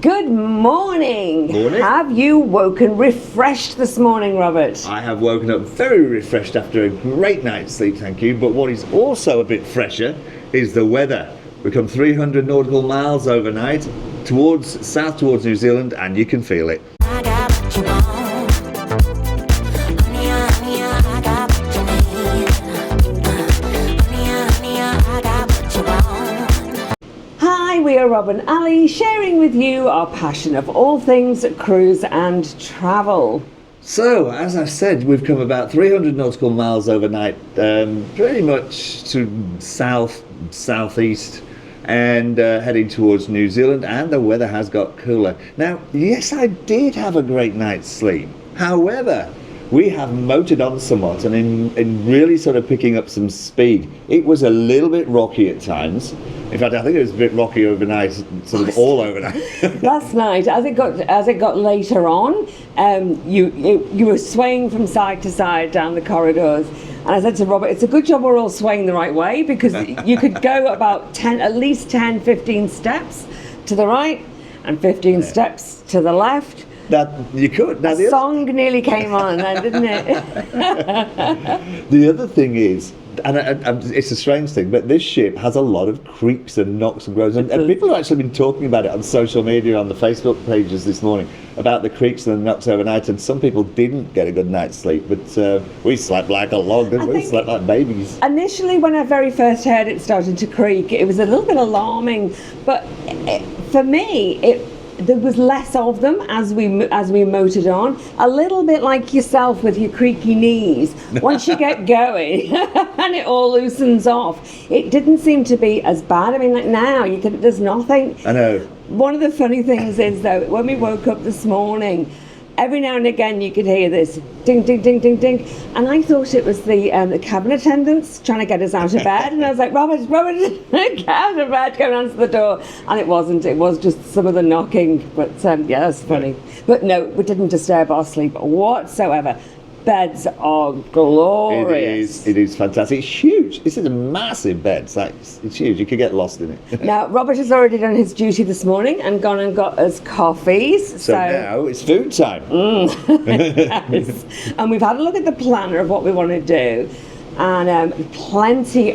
Good morning. Morning. Have you woken refreshed this morning, Robert? I have woken up very refreshed after a great night's sleep, thank you. But what is also a bit fresher is the weather. We've come 300 nautical miles overnight south towards New Zealand, and you can feel it. I got what you want. Honey, I got what you need. Honey, I got what you want. Hi, we are Rob and Ali, sharing with you our passion of all things cruise and travel. So, as I've said, we've come about 300 nautical miles overnight, pretty much to southeast, and heading towards New Zealand, and the weather has got cooler. Now, yes, I did have a great night's sleep. However, we have motored on somewhat, and in really sort of picking up some speed. It was a little bit rocky at times. In fact, I think it was a bit rocky overnight, sort of all overnight. Last night, as it got later on, you were swaying from side to side down the corridors. And I said to Robert, it's a good job we're all swaying the right way, because you could go about at least 10, 15 steps to the right and 15 steps to the left. That you could. Now, The song nearly came on then, didn't it? The other thing is, and it's a strange thing, but this ship has a lot of creaks and knocks and groans, and people have actually been talking about it on social media, on the Facebook pages this morning, about the creaks and the knocks overnight, and some people didn't get a good night's sleep, but we slept like a log, didn't we? We slept like babies. Initially, when I very first heard it starting to creak, it was a little bit alarming, but for me, there was less of them as we motored on. A little bit like yourself with your creaky knees. Once you get going and it all loosens off, it didn't seem to be as bad. I mean, like now, there's nothing. I know. One of the funny things is, though, when we woke up this morning, every now and again you could hear this ding, ding, ding, ding, ding, and I thought it was the cabin attendants trying to get us out of bed, and I was like, Robert, get out of bed, go and answer the door, and it wasn't. It was just some of the knocking, but yeah, that's funny. But no, it didn't disturb our sleep whatsoever. Beds are glorious. It is fantastic. It's huge. This is a massive bed. It's huge. You could get lost in it. Now, Robert has already done his duty this morning and gone and got us coffees. So now it's food time. Yes. And we've had a look at the planner of what we want to do, and plenty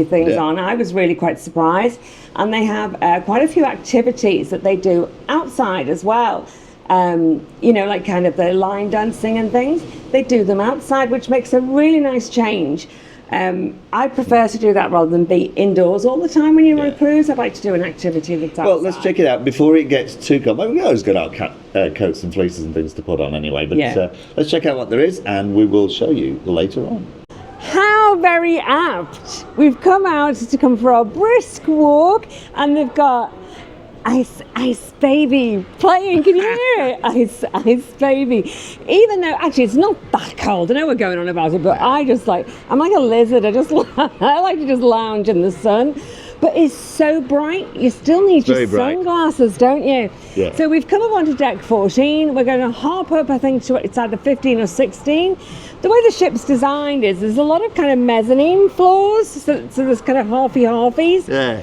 things on. I was really quite surprised, and they have quite a few activities that they do outside as well. Like kind of the line dancing and things. They do them outside, which makes a really nice change. I prefer to do that rather than be indoors all the time when you're on a cruise. I'd like to do an activity that's outside. Well, let's check it out before it gets too cold. We always got our coats and fleeces and things to put on anyway. But let's check out what there is, and we will show you later on. How very apt. We've come out to come for a brisk walk, and they've got Ice Baby playing. Can you hear it? Ice Baby. Even though actually it's not that cold. I know we're going on about it, but I'm like a lizard. I like to just lounge in the sun. But it's so bright, you still need your sunglasses, don't you? Yeah. So we've come up onto deck 14. We're going to hop up, I think, to it's either 15 or 16. The way the ship's designed is there's a lot of kind of mezzanine floors, so there's kind of halfies. Yeah.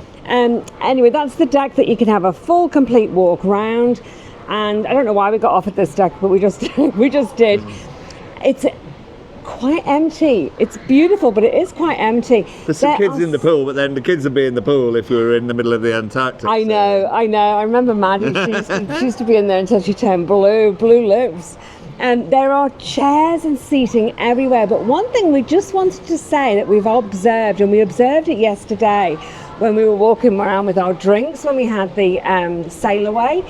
Anyway, that's the deck that you can have a full, complete walk round. And I don't know why we got off at this deck, but we just did. It's quite empty. It's beautiful, but it is quite empty. There's some kids in the pool, but then the kids would be in the pool if we were in the middle of the Antarctic. I know. I remember Maddie, she used to be in there until she turned blue lips. And there are chairs and seating everywhere. But one thing we just wanted to say that we've observed, and we observed it yesterday when we were walking around with our drinks, when we had the sail away,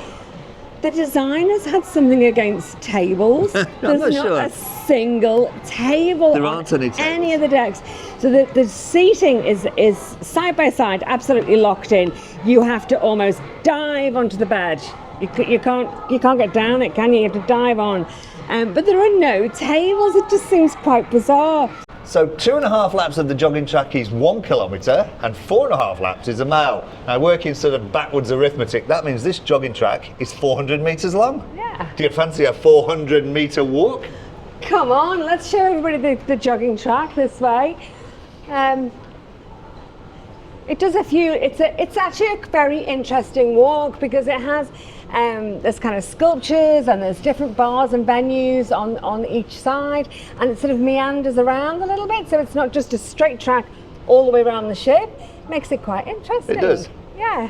the designers had something against tables. There's not a single table on any of the decks. So the seating is side by side, absolutely locked in. You have to almost dive onto the bed. You can't get down it, can you? You have to dive on. But there are no tables. It just seems quite bizarre. So 2.5 laps of the jogging track is 1 kilometre and 4.5 laps is a mile. Now, working sort of backwards arithmetic, that means this jogging track is 400 metres long. Yeah. Do you fancy a 400 metre walk? Come on, let's show everybody the jogging track this way. It does a few. It's actually a very interesting walk because it has there's kind of sculptures and there's different bars and venues on each side, and it sort of meanders around a little bit. So it's not just a straight track all the way around the ship. Makes it quite interesting. It does. Yeah.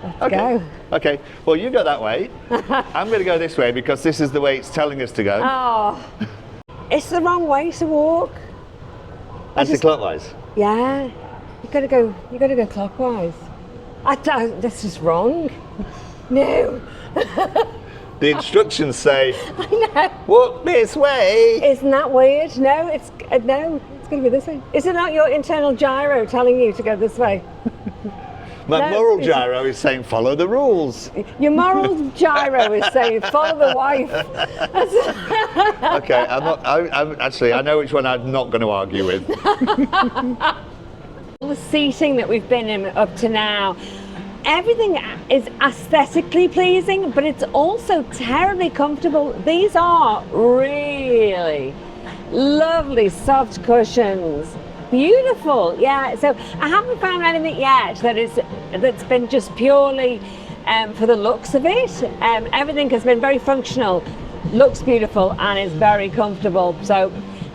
Let's Okay. go. Okay. Well, you go that way. I'm going to go this way because this is the way it's telling us to go. Oh, it's the wrong way to walk. Anti-clockwise. Yeah, you gotta go clockwise. This is wrong. No. The instructions say, I know. walk this way. Isn't that weird? No, it's gonna be this way. Is it not your internal gyro telling you to go this way? My No, moral it's- gyro is saying, follow the rules. Your moral gyro is saying follow the wife. Okay, I'm actually, I know which one I'm not going to argue with. All the seating that we've been in up to now, everything is aesthetically pleasing, but it's also terribly comfortable. These are really lovely soft cushions. Beautiful, yeah. So I haven't found anything yet that's been just purely for the looks of it. Everything has been very functional, looks beautiful, and is very comfortable. So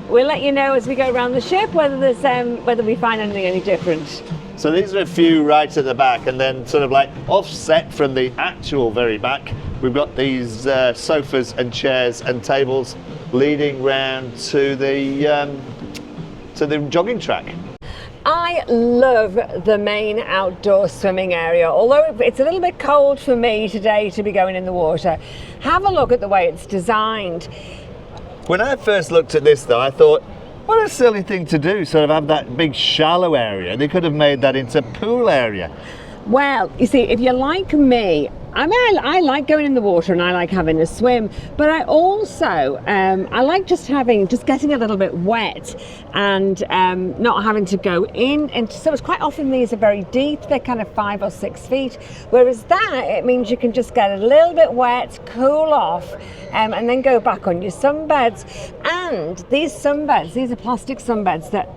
we'll let you know as we go around the ship whether we find anything any different. So these are a few right at the back, and then sort of like offset from the actual very back, we've got these sofas and chairs and tables leading round to the jogging track. I love the main outdoor swimming area, although it's a little bit cold for me today to be going in the water. Have a look at the way it's designed. When I first looked at this though, I thought, what a silly thing to do, sort of have that big shallow area. They could have made that into pool area. Well, you see, if you're like me, I like going in the water and I like having a swim, but I also I like just getting a little bit wet and not having to go in. And so it's quite often these are very deep; they're kind of 5 or 6 feet. Whereas that, it means you can just get a little bit wet, cool off, and then go back on your sunbeds. And these sunbeds, these are plastic sunbeds that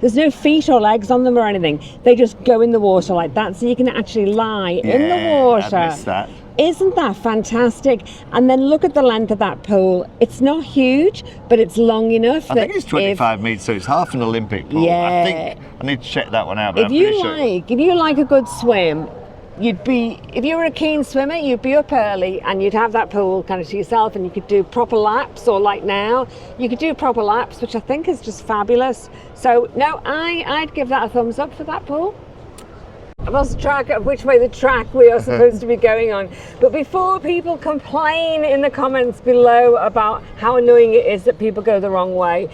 there's no feet or legs on them or anything. They just go in the water like that, so you can actually lie in the water. I missed that. Isn't that fantastic? And then look at the length of that pool. It's not huge, but it's long enough. I think it's 25 metres, so it's half an Olympic pool. Yeah. I think I need to check that one out. But If I'm pretty sure. if you like a good swim, if you were a keen swimmer, you'd be up early and you'd have that pool kind of to yourself, and you could do proper laps, or like now, you could do proper laps, which I think is just fabulous. So no, I'd give that a thumbs up for that pool. I've lost track of which way the track we are supposed to be going on. But before people complain in the comments below about how annoying it is that people go the wrong way,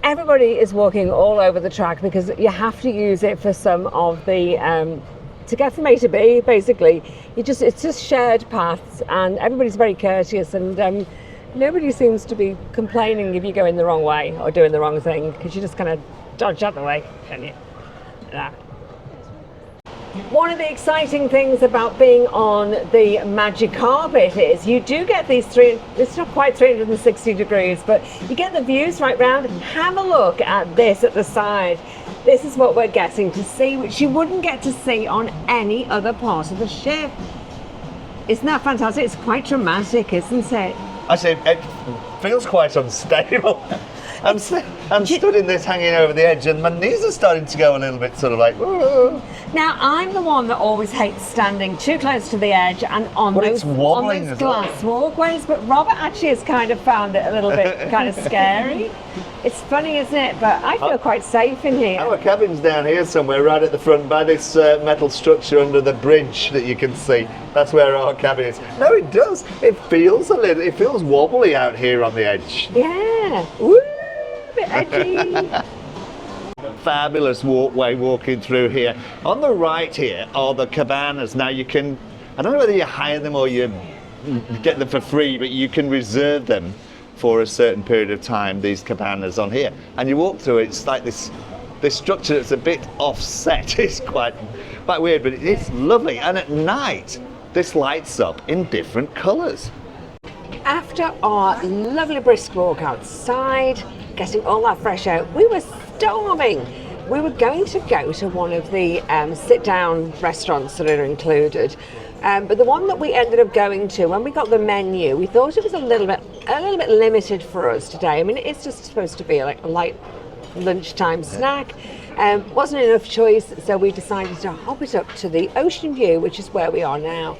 everybody is walking all over the track because you have to use it for some of the to get from A to B, basically. It's just shared paths, and everybody's very courteous, and nobody seems to be complaining if you go in the wrong way or doing the wrong thing, because you just kind of dodge out the way, don't you? Yeah. One of the exciting things about being on the magic carpet is you do get it's not quite 360 degrees, but you get the views right round. Have a look at this at the side. This is what we're getting to see, which you wouldn't get to see on any other part of the ship. Isn't that fantastic? It's quite dramatic, isn't it? I say it feels quite unstable. I'm stood in this hanging over the edge, and my knees are starting to go a little bit sort of like, whoa. Now, I'm the one that always hates standing too close to the edge and on But those it's wobbling on those as well. glass walkways, but Robert actually has kind of found it a little bit kind of scary. It's funny, isn't it? But I feel quite safe in here. Our cabin's down here somewhere, right at the front, by this metal structure under the bridge that you can see. That's where our cabin is. No, it does. It feels wobbly out here on the edge. Yeah. Woo! Bit edgy. Fabulous walkway walking through here. On the right here are the cabanas. Now I don't know whether you hire them or you get them for free, but you can reserve them for a certain period of time, these cabanas on here. And you walk through it, it's like this structure that's a bit offset. It's quite weird, but it's lovely. And at night, this lights up in different colours. After our lovely brisk walk outside, getting all that fresh air, we were starving. we were going to go to one of the sit-down restaurants that are included, but the one that we ended up going to, when we got the menu, we thought it was a little bit limited for us today. I mean, it's just supposed to be like a light lunchtime snack. Wasn't enough choice, so we decided to hop it up to the Ocean View, which is where we are now.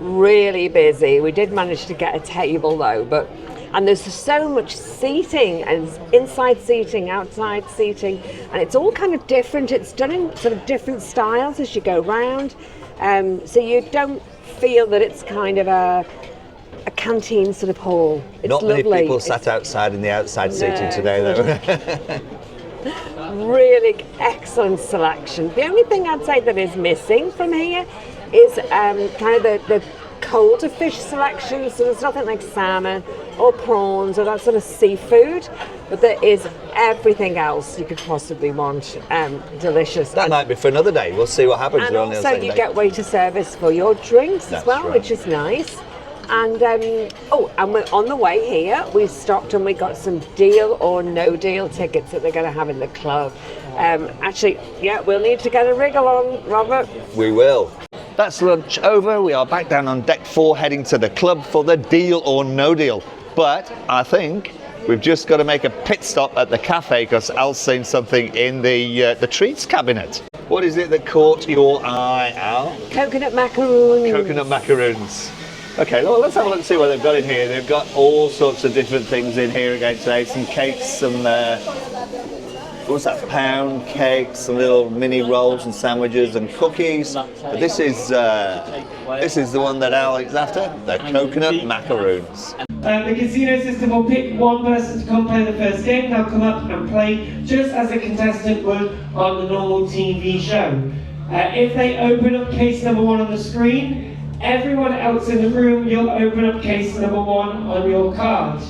Really busy. We did manage to get a table though, and there's so much seating, and inside seating, outside seating, and it's all kind of different. It's done in sort of different styles as you go round, so you don't feel that it's kind of a canteen sort of hall. It's Not lovely. many people sat outside in the outside seating today, though. Really excellent selection. The only thing I'd say that is missing from here is kind of the colder fish selection. So there's nothing like salmon or prawns or that sort of seafood, but there is everything else you could possibly want. Delicious. That might be for another day. We'll see what happens. And We're only on the also same you day. get waiter service for your drinks That's as well, right. which is nice. And and we're on the way here, we stopped and we got some deal or no deal tickets that they're going to have in the club. Actually, yeah, we'll need to get a wriggle on, Robert. We will. That's lunch over. We are back down on deck 4, heading to the club for the deal or no deal. But I think we've just got to make a pit stop at the cafe because Al's seen something in the treats cabinet. What is it that caught your eye, Al? Coconut macaroons. Coconut macaroons. Okay, well, let's have a look and see what they've got in here. They've got all sorts of different things in here again today. Some cakes, some what's that? Pound cakes, some little mini rolls and sandwiches and cookies. But this is the one that Alex is after, the coconut macaroons. The casino system will pick one person to come play the first game. They'll come up and play just as a contestant would on the normal TV show. If they open up case number 1 on the screen, everyone else in the room, you'll open up case number 1 on your card.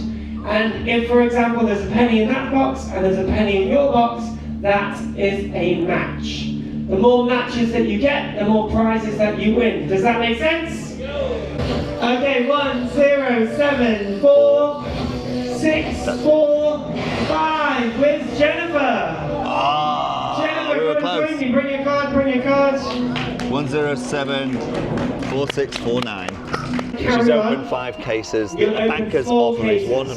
And if, for example, there's a penny in that box and there's a penny in your box, that is a match. The more matches that you get, the more prizes that you win. Does that make sense? Okay, 1, 0, 7, 4, 6, 4, 5. Where's Jennifer? Jennifer, we were come and close. join me. Bring your card, bring your card. 107 4649. She's Carry opened on. 5 cases. The You'll open banker's 4 offer is cases.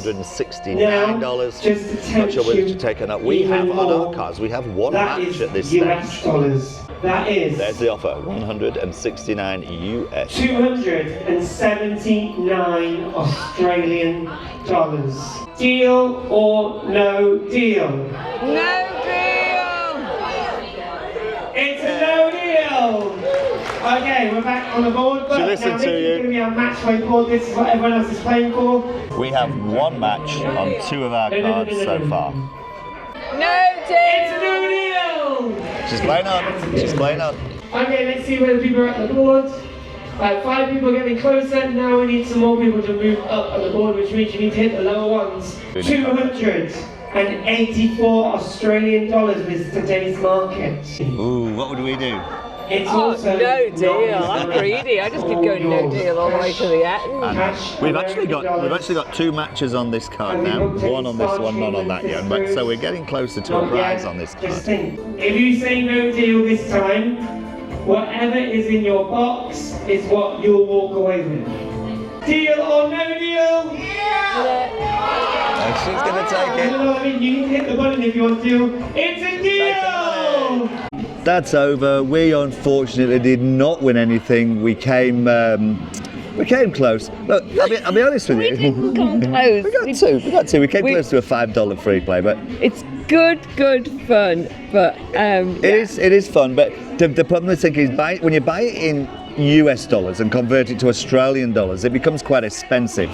$169. Now, just to Not sure tempt whether you to take or not. We even have on our more, cards, we have one That match is at this US stage. dollars. That is There's the offer, 169 US. 279 Australian dollars. Deal or no deal? No deal! It's a no deal! Okay, we're back on the board, but She now listened this to is you. going to be our match play board. This is what everyone else is playing for. We have one match on 2 of our cards so far. No It's a deal! no deal! She's playing on. She's playing on. Okay, let's see where the people are at the board. 5 people getting closer. Now we need some more people to move up on the board, which means you need to hit the lower ones. 284 Australian dollars is today's market. Ooh, what would we do? It's Oh, also no deal. not I'm greedy. I just keep going no yours. deal all the way to the end. Cash, We've actually American got 2 matches on this card And we now. booked it One on this in one, none on that yet. But so we're getting closer to a Not prize yet. on this Just card. think, if you say no deal this time, whatever is in your box is what you'll walk away with. Deal or no deal? And she's gonna You take it. know what I mean? You need to hit the button if you want to. It's a deal! That's over. We unfortunately did not win anything. We came close. Look, I'll be honest with We you. didn't come close. We got two. We came We- close to a $5 free play, but It's good fun, but it is fun. But the problem I think is when you buy it in US dollars and convert it to Australian dollars, it becomes quite expensive.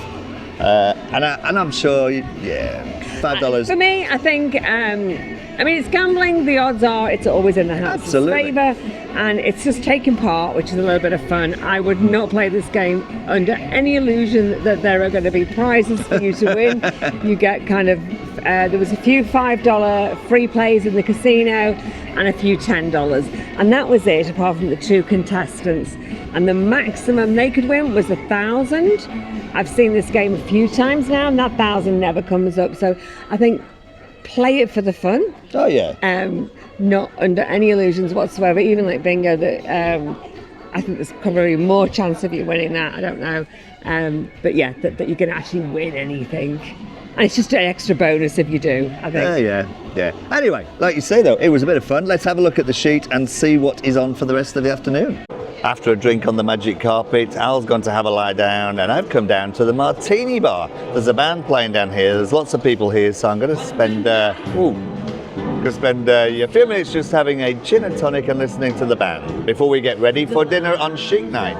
And I'm sure, $5. For me, I think, it's gambling. The odds are it's always in the house's Absolutely. favour, and it's just taking part, which is a little bit of fun. I would not play this game under any illusion that there are going to be prizes for you to win. You get kind of, there was a few $5 free plays in the casino and a few $10, and that was it, apart from the 2 contestants. And the maximum they could win was 1,000. I've seen this game a few times now, and that 1,000 never comes up. So I think play it for the fun. Oh yeah. Not under any illusions whatsoever. Even like bingo, that I think there's probably more chance of you winning that. I don't know, but yeah, that you can actually win anything, and it's just an extra bonus if you do, I think. Yeah. Anyway, like you say though, it was a bit of fun. Let's have a look at the sheet and see what is on for the rest of the afternoon. After a drink on the magic carpet, Al's gone to have a lie down, and I've come down to the Martini Bar. There's a band playing down here. There's lots of people here, so I'm going to spend a few minutes just having a gin and tonic and listening to the band before we get ready for dinner on Chic night.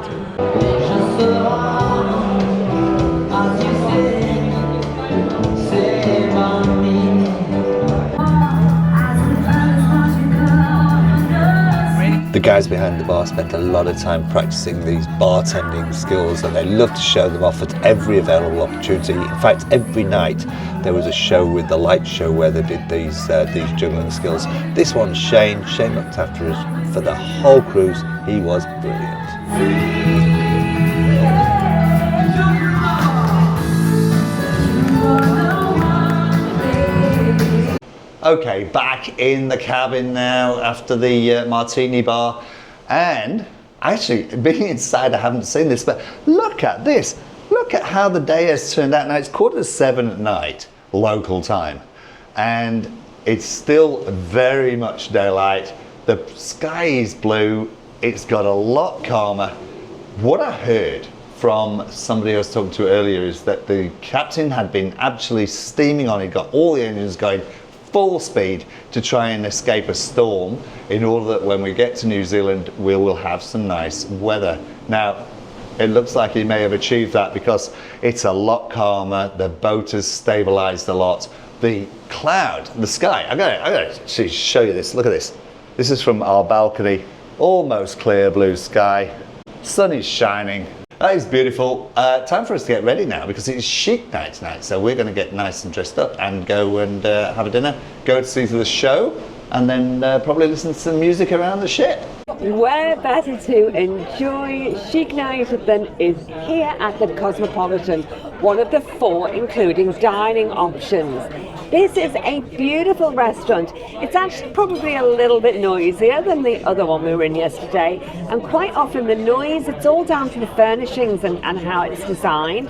The guys behind the bar spent a lot of time practicing these bartending skills, and they love to show them off at every available opportunity. In fact, every night there was a show with the light show where they did these juggling skills. This one, Shane looked after us for the whole cruise. He was brilliant. Okay, back in the cabin now after the Martini Bar, and actually being inside I haven't seen this, but look at this. Look at how the day has turned out. Now it's 7:15 at night local time, and it's still very much daylight. The sky is blue. It's got a lot calmer. What I heard from somebody I was talking to earlier is that the captain had been actually steaming on. He got all the engines going full speed to try and escape a storm in order that when we get to New Zealand we will have some nice weather. Now it looks like he may have achieved that because it's a lot calmer, the boat has stabilized a lot, the cloud, the sky, I gotta actually show you this. Look at this. This is from our balcony. Almost clear blue sky, sun is shining. That is beautiful. Time for us to get ready now because it's Chic night tonight, so we're going to get nice and dressed up and go and have a dinner, go to see the show, and then probably listen to some music around the ship. Where better to enjoy Chic night than is here at the Cosmopolitan, one of the 4 including dining options. This is a beautiful restaurant. It's actually probably a little bit noisier than the other one we were in yesterday, and quite often the noise, it's all down to the furnishings and how it's designed,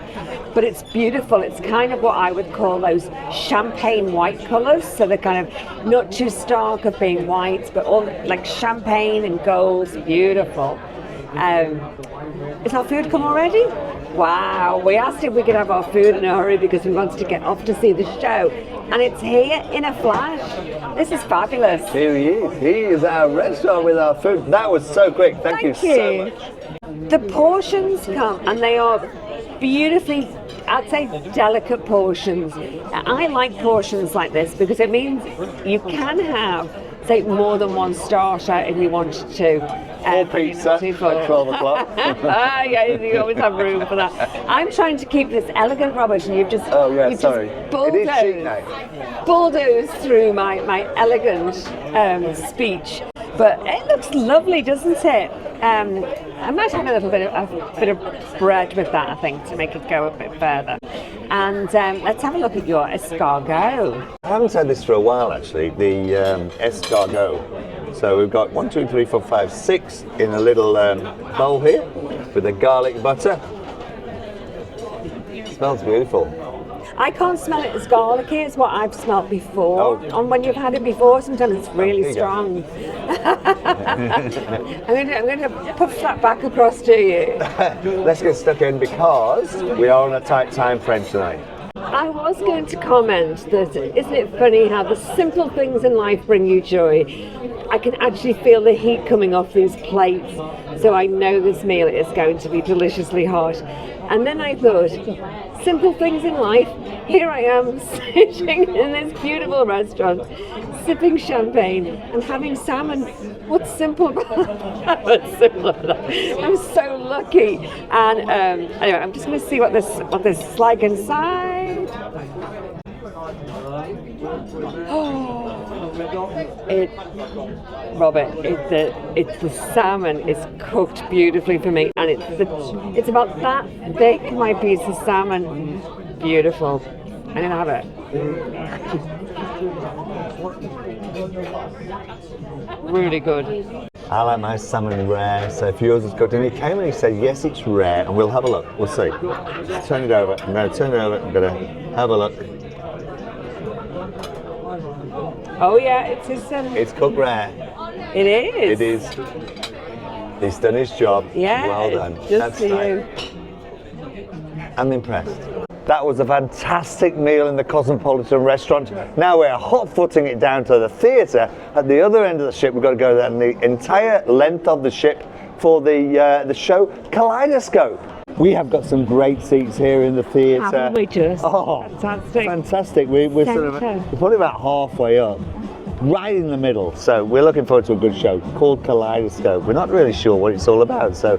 but it's beautiful. It's kind of what I would call those champagne white colours, so they're kind of not too stark of being white, but all like champagne and golds, beautiful. Is our food come already? Wow, we asked if we could have our food in a hurry because we wanted to get off to see the show, and it's here in a flash. This is fabulous. Here he is. He is our restaurant with our food. That was so quick. Thank you so much. The portions come and they are beautifully, I'd say, delicate portions. I like portions like this because it means you can have, say, more than one starter if you wanted to. Or pizza at 12 o'clock. Yeah, you always have room for that. I'm trying to keep this elegant rubbish, and you've just bulldozed through my elegant speech. But it looks lovely, doesn't it? I might have a little bit of bread with that, I think, to make it go a bit further. And let's have a look at your escargot. I haven't had this for a while, actually, the escargot. So we've got 1, 2, 3, 4, 5, 6 in a little bowl here with the garlic butter. It smells beautiful. I can't smell it as garlicky as what I've smelled before. Oh. And when you've had it before, sometimes it's really strong. I'm going to puff that back across to you. Let's get stuck in because we are on a tight time frame tonight. I was going to comment that isn't it funny how the simple things in life bring you joy? I can actually feel the heat coming off these plates, so I know this meal is going to be deliciously hot. And then I thought, simple things in life, here I am sitting in this beautiful restaurant, sipping champagne and having salmon. What's simple about that? What's simple about that? I'm so lucky. And anyway, I'm just going to see what this is like inside. It's the salmon is cooked beautifully for me, and it's about that thick, my piece of salmon. Beautiful. I'm gonna have it. Really good. I like my salmon rare, so if yours is cooked, and he came and he said, yes, it's rare, and we'll have a look. We'll see. Turn it over. I'm going to turn it over. I'm going to have a look. Oh yeah, it's his. It's cooked rare. It is. It is. He's done his job. Yeah. Well done. Just That's for great. you. I'm impressed. That was a fantastic meal in the Cosmopolitan restaurant. Now we're hot-footing it down to the theatre at the other end of the ship. We've got to go down the entire length of the ship for the show Kaleidoscope. We have got some great seats here in the theatre. Haven't we just? Oh, Fantastic. fantastic. We're Centre. probably about halfway up, right in the middle. So we're looking forward to a good show called Kaleidoscope. We're not really sure what it's all about, so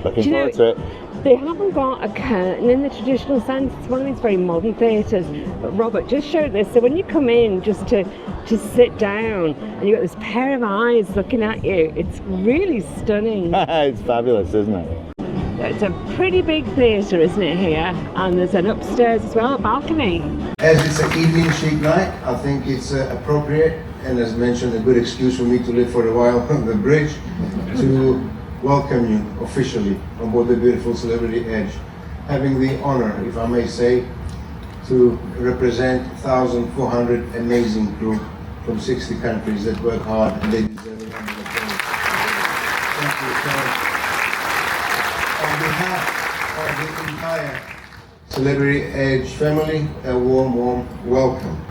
looking Do you forward know, to it. They haven't got a curtain in the traditional sense. It's one of these very modern theatres. But Robert just showed this. So when you come in just to sit down and you've got this pair of eyes looking at you, it's really stunning. It's fabulous, isn't it? It's a pretty big theatre, isn't it, here? And there's an upstairs as well, a balcony. As it's an evening chic night, I think it's appropriate and as mentioned, a good excuse for me to live for a while on the bridge to welcome you officially on board the beautiful Celebrity Edge. Having the honor, if I may say, to represent 1,400 amazing crew from 60 countries that work hard and they deserve it. Thank you so much. On behalf of the entire Celebrity Edge family, a warm, warm welcome.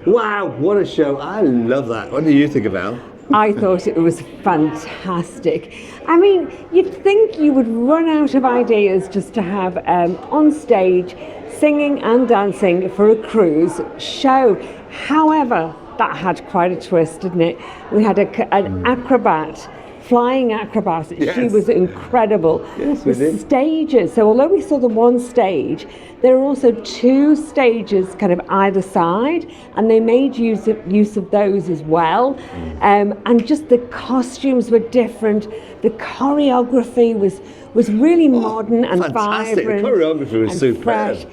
Wow, what a show. I love that. What do you think about? I thought it was fantastic. I mean, you'd think you would run out of ideas just to have on stage singing and dancing for a cruise show. However, that had quite a twist, didn't it? We had an acrobat, flying acrobat. Yes. She was incredible. Yes, we The did. stages, so although we saw the one stage, there are also two stages kind of either side, and they made use of those as well. And just the costumes were different. The choreography was really modern and fantastic. The vibrant. choreography was and superb. fresh.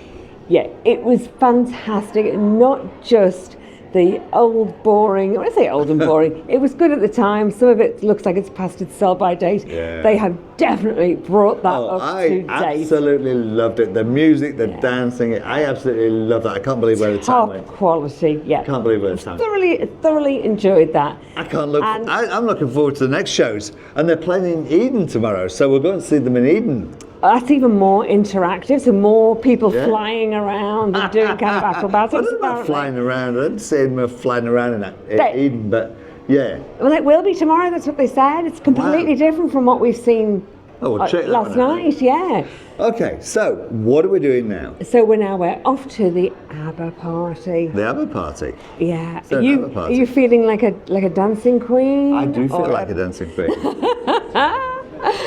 Yeah, it was fantastic. Not just the old boring, when I say old and boring, it was good at the time. Some of it looks like it's past its sell-by date. Yeah. They have definitely brought that Oh, up I to date. absolutely loved it. The music, the dancing, I absolutely loved that. I can't believe where the time Top went. quality, yeah. Can't believe where the time went. Thoroughly enjoyed that. I can't look. And- I'm looking forward to the next shows, and they're playing in Eden tomorrow, so we're going to see them in Eden. That's even more interactive, so more people Yeah. flying around and doing kind of I acrobatics. don't know about apparently. flying around. I didn't see them flying around in They- Eden, but yeah. Well, it will be tomorrow, that's what they said. It's completely different from what we've seen Oh, we'll check that last one out. night, yeah. Okay, so what are we doing now? So we're off to the ABBA party. The ABBA party. Yeah. So Are an you ABBA party. are you feeling like a dancing queen? I do feel Or like a dancing queen.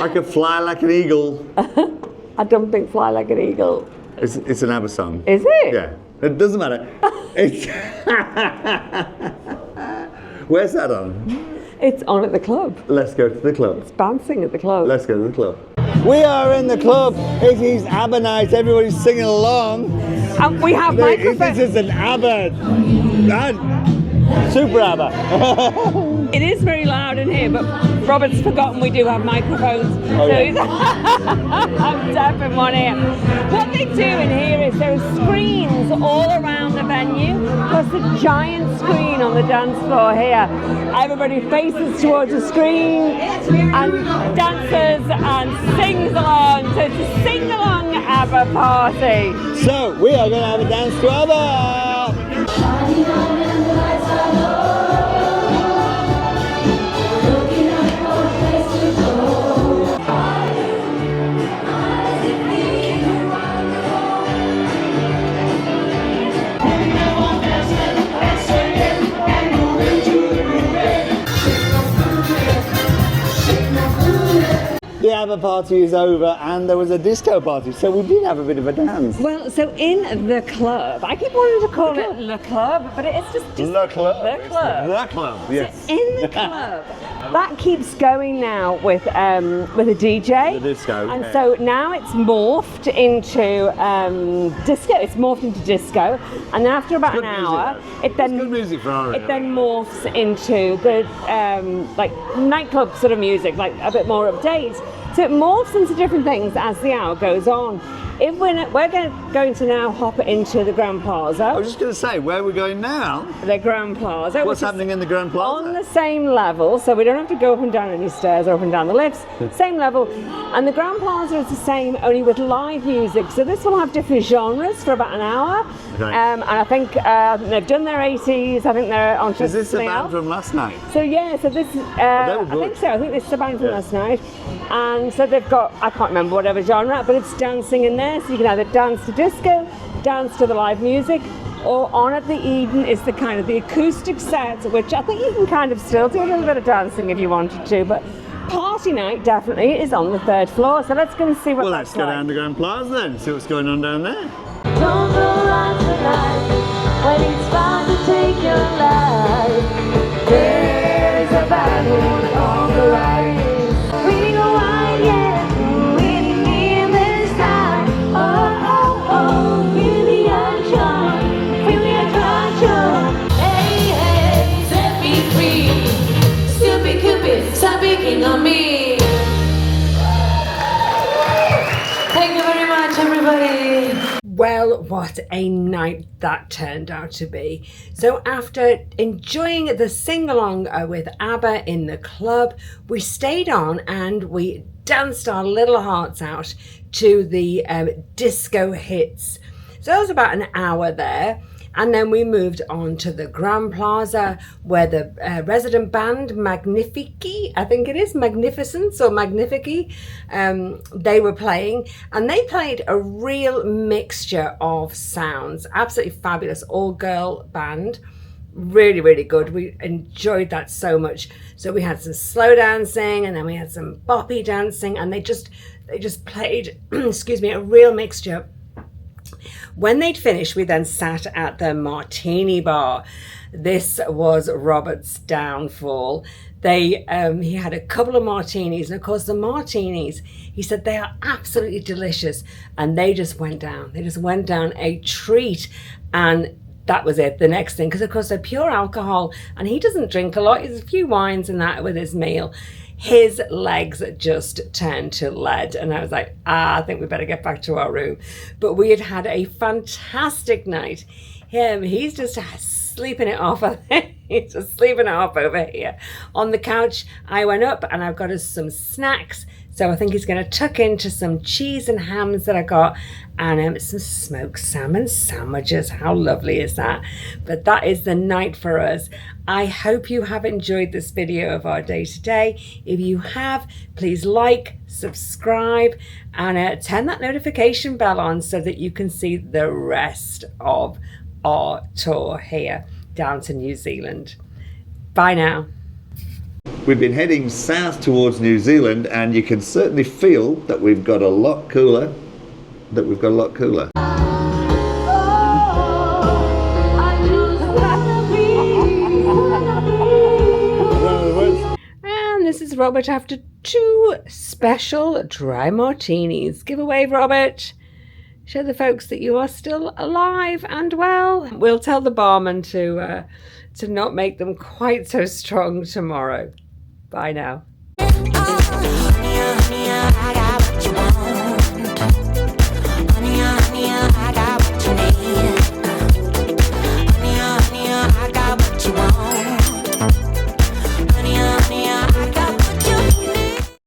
I could fly like an eagle. I don't think Fly Like an Eagle. It's an ABBA song. Is it? Yeah, it doesn't matter. It's Where's that on? It's on at the club. Let's go to the club. It's bouncing at the club. Let's go to the club. We are in the club. It is ABBA night. Everybody's singing along. And we have This microphones. is an ABBA. Super ABBA. It is very loud in here, but Robert's forgotten we do have microphones. Oh, so yeah. he's I'm deaf in one ear. What they do in here is there are screens all around the venue, plus a giant screen on the dance floor here. Everybody faces towards a screen and dances and sings along. So it's a sing-along ABBA party. So we are going to have a dance to ABBA. The ABBA party is over and there was a disco party, so we did have a bit of a dance. Well, so in the club, I keep wanting to call it Le Club, but it's just The club. The club. The club, yes. In the club, that keeps going now with a DJ. The disco, and yeah. so now it's morphed into disco. It's morphed into disco, and then after about an good music, hour, though. it then It's good music for our it then morphs into the like nightclub sort of music, like a bit more update. So it morphs into different things as the hour goes on. If we're going to now hop into the Grand I Plaza. was just going to say, where are we going now? The Grand Plaza. What's which is happening in the Grand Plaza? on the same level, so we don't have to go up and down any stairs or up and down the lifts. Same level. And the Grand Plaza is the same, only with live music. So this will have different genres for about an hour. Okay. And I think they've done their 80s. I think they're on to Is this the something band else. from last night? So yeah, so this they were I good. think so. I think this is the band from Yeah. last night, and so they've got, I can't remember whatever genre, but it's dancing in there. So you can either dance to disco, dance to the live music, or on at the Eden is the kind of the acoustic set, which I think you can kind of still do a little bit of dancing if you wanted to, but party night definitely is on the 3rd floor. So let's go and see what Well, that's let's go like. down to Grand Plaza then, see what's going on down there. Don't go out tonight when it's fun to take your life. There's a battle on the rise. We go out, yeah, with me this time. Oh, oh, oh, feel the action, feel the attraction. Hey, hey, set me free. Stupid Cupid, stop picking on me. Thank you very much, everybody. Well, what a night that turned out to be. So after enjoying the sing-along with ABBA in the club, we stayed on and we danced our little hearts out to the disco hits. So that was about an hour there. And then we moved on to the Grand Plaza where the resident band Magnifici, I think it is Magnificence or Magnifici, they were playing, and they played a real mixture of sounds. Absolutely fabulous, all-girl band. Really, really good. We enjoyed that so much. So we had some slow dancing and then we had some boppy dancing, and they just played, excuse me, a real mixture. When they'd finished, we then sat at the martini bar. This was Robert's downfall. He had a couple of martinis, and of course the martinis, he said they are absolutely delicious, and they just went down. They just went down a treat, and that was it. The next thing, because of course they're pure alcohol, and he doesn't drink a lot. He has a few wines and that with his meal. His legs just turned to lead, and I was like, I think we better get back to our room. But we had had a fantastic night. He's just sleeping it off. He's just sleeping it off over here on the couch. I went up and I've got us some snacks. So I think he's going to tuck into some cheese and hams that I got, and some smoked salmon sandwiches. How lovely is that? But that is the night for us. I hope you have enjoyed this video of our day today. If you have, please like, subscribe, and turn that notification bell on so that you can see the rest of our tour here down to New Zealand. Bye now. We've been heading south towards New Zealand, and you can certainly feel that we've got a lot cooler. And this is is Robert after 2 special dry martinis. Give a wave, Robert. Show the folks that you are still alive and well. We'll tell the barman to not make them quite so strong tomorrow. Bye now. Oh,